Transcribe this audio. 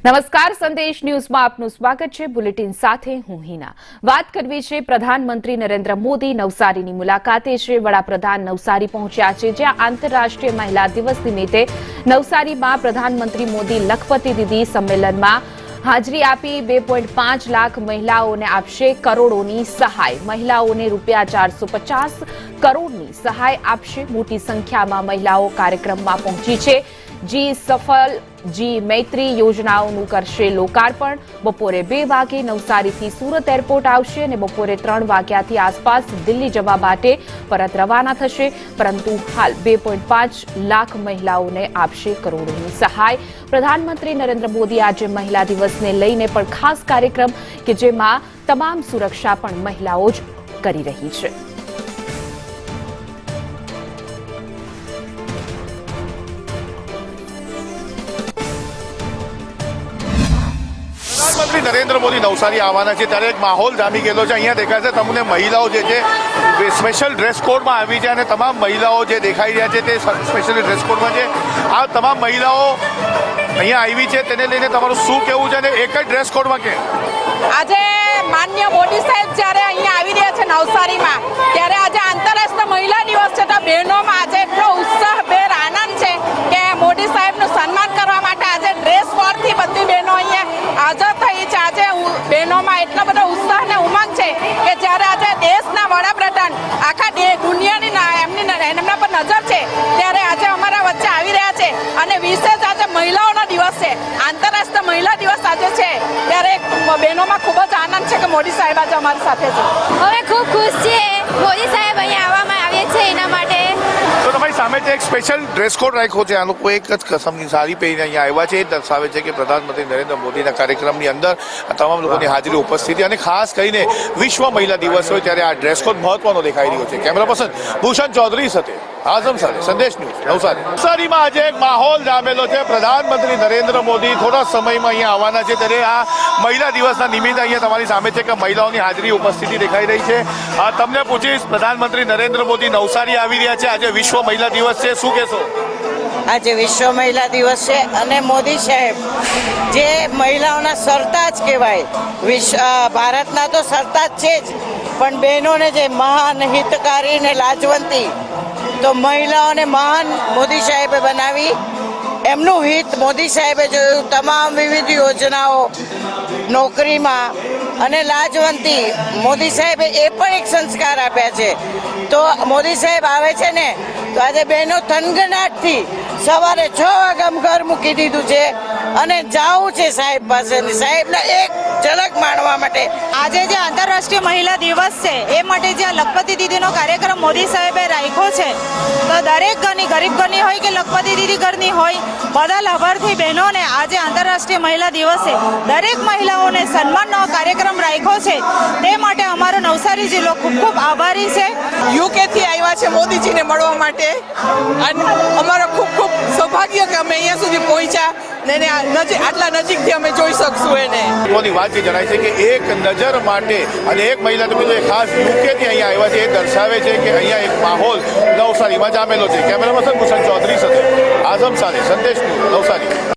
નમસ્કાર, સંદેશ ન્યૂઝમાં આપનું સ્વાગત છે। બુલેટિન સાથે હું હિના। વાત કરવી છે પ્રધાનમંત્રી નરેન્દ્ર મોદી નવસારીની મુલાકાતે છે। વડાપ્રધાન નવસારી પહોંચ્યા છે, જ્યાં આંતરરાષ્ટ્રીય મહિલા દિવસ નિમિત્તે નવસારીમાં પ્રધાનમંત્રી મોદી લખપતિ દીદી સંમેલનમાં હાજરી આપી 2.5 લાખ મહિલાઓને આપશે કરોડોની સહાય। મહિલાઓને ₹450 કરોડની સહાય આપશે। મોટી સંખ્યામાં મહિલાઓ કાર્યક્રમમાં પહોંચી છે। જી સફળ જી મૈત્રી યોજનાઓનું કરશે લોકાર્પણ। બપોરે 2 વાગે નવસારીથી સુરત એરપોર્ટ આવશે અને બપોરે 3 વાગ્યાથી આસપાસ દિલ્હી જવા માટે પરત રવાના થશે। પરંતુ હાલ 2.5 લાખ મહિલાઓને આપશે કરોડોની સહાય। પ્રધાનમંત્રી નરેન્દ્ર મોદી આજે મહિલા દિવસને લઈને પણ ખાસ કાર્યક્રમ કે જેમાં તમામ સુરક્ષા પણ મહિલાઓ જ કરી રહી છે। प्रधानमंत्री नरेंद्र मोदी नवसारी आवाना है त्यारे एक माहौल जामी गयो है। अहीं देखाय तमने महिलाओं स्पेशल ड्रेस कोड में आई है। तमाम महिलाओं देखाई रहा है स्पेशल ड्रेस कोड में आ तमाम महिलाओं अहीं आई है तेने लईने तमारुं शुं कहेवुं छे? एक ज ड्रेस कोड में के आज माननीय मोदी साहेब जयरे अहीं आवी रह्या छे नवसारी में त्यारे आज आंतरराष्ट्रीय महिला दिवस है। तो बहनों में आज एटलो उत्साहभेर आनंद है कि मोदी साहेबनुं सन्मान करवा माटे आज ड्रेस कोड थी बधी बहनों अहीं हाजर थई छे। आज बहनों में एटलो बधो उत्साह ने उमंग है कि जयरे आज देशना वडाप्रधान आखा दुनियानी एमना पर नजर है त्यारे आज अमारा वच्चे आवी रह्या छे अने विशेष आज महिलाओनो दिवस है। आंतरराष्ट्रीय महिला दिवस आज है त्यारे बहनों में खूब ज आनंद है कि मोदी साहेब आज अमारी साथे छे। અમે ખૂબ ખુશ છીએ મોદી સાહેબ અહીંયા આવવામાં આવ્યા છે એના માટે। तो तमारी सामे एक स्पेशल ड्रेस कोड राख्यो छे। आ लोको एक ज कसमनी साड़ी पहेरीने अहीं आव्या छे। दर्शावे छे कि प्रधानमंत्री नरेंद्र मोदीना कार्यक्रमनी अंदर तमाम लोकोनी हाजरी उपस्थिति अने खास करीने विश्व महिला दिवस होय त्यारे आ ड्रेस कोड महत्वनो देखाई रह्यो छे। कैमरा पर्सन भूषण चौधरी साथे आजम साथे संदेश न्यूज नवसारी। नवसारीमां आज एक माहौल जामेलो छे। प्रधानमंत्री नरेंद्र मोदी थोड़ा समयमां अहीं आववाना छे त्यारे आ महिला दिवसना निमित्ते अहीं तमारी सामे छे कि महिलाओनी हाजरी उपस्थिति देखाई रही छे। तमने पूछीश प्रधानमंत्री नरेंद्र मोदी नवसारी आवी रह्या छे। आज विश्व महिला दिवस छे, शुं कहेशो? आज विश्व महिला दिवस है अने मोदी साहेब जे महिलाओना सरताज कहेवाय भारतना तो सरताज छे ज पण बहनोने जे महान हितकारी ने लाजवंती तो महिलाओने महान मोदी साहेबे बनावी। एमनुं हित मोदी साहेबे जोयुं। तमाम विविध योजनाओं नौकरी में अने लाजवंती मोदी साहेबे ए पण एक संस्कार आप्या छे। तो मोदी साहेब आवे छे ने तो आज बहनों थनगनाट थी सवारे 6 वाग्यामां घर मूकी दीधुं छे अने जावुं छे साहेब पासे। साहेबना एक झलक माणवा माटे आज जे आंतरराष्ट्रीय महिला दिवस है ए माटे जे लखपति दीदीनो कार्यक्रम मोदी साहेबे राख्यो छे तो दरेक घरनी गरीब घरनी होय के लखपति दीदी घरनी होय बधा लाभार्थी बहनोने आज आंतरराष्ट्रीय महिला दिवस है दरेक महिलाओने सन्माननो कार्यक्रम राख्यो छे ते माटे अमारो नवसारी जिल्लो खूब खूब आभारी छे। यूके थी आव्या छे मोदीजीने मळवा माटे अने अमारो खूब खूब सौभाग्य के अमे अहींया सुधी पहोंच्या ने आटला नजीकथी अमे जोई शकशुं एने। कोनी વાત જે જણાય છે કે એક નજર માટે અને એક મહિલા તમે જો ખાસ યુકેથી અહીંયા આવ્યા છે એ દર્શાવે છે કે અહીંયા એક માહોલ નવસારીમાં જામેલો છે। કેમેરા પર્સન ભૂષણ ચૌધરી સાથે આઝમ સાથે સંદેશ ન્યૂઝ નવસારી।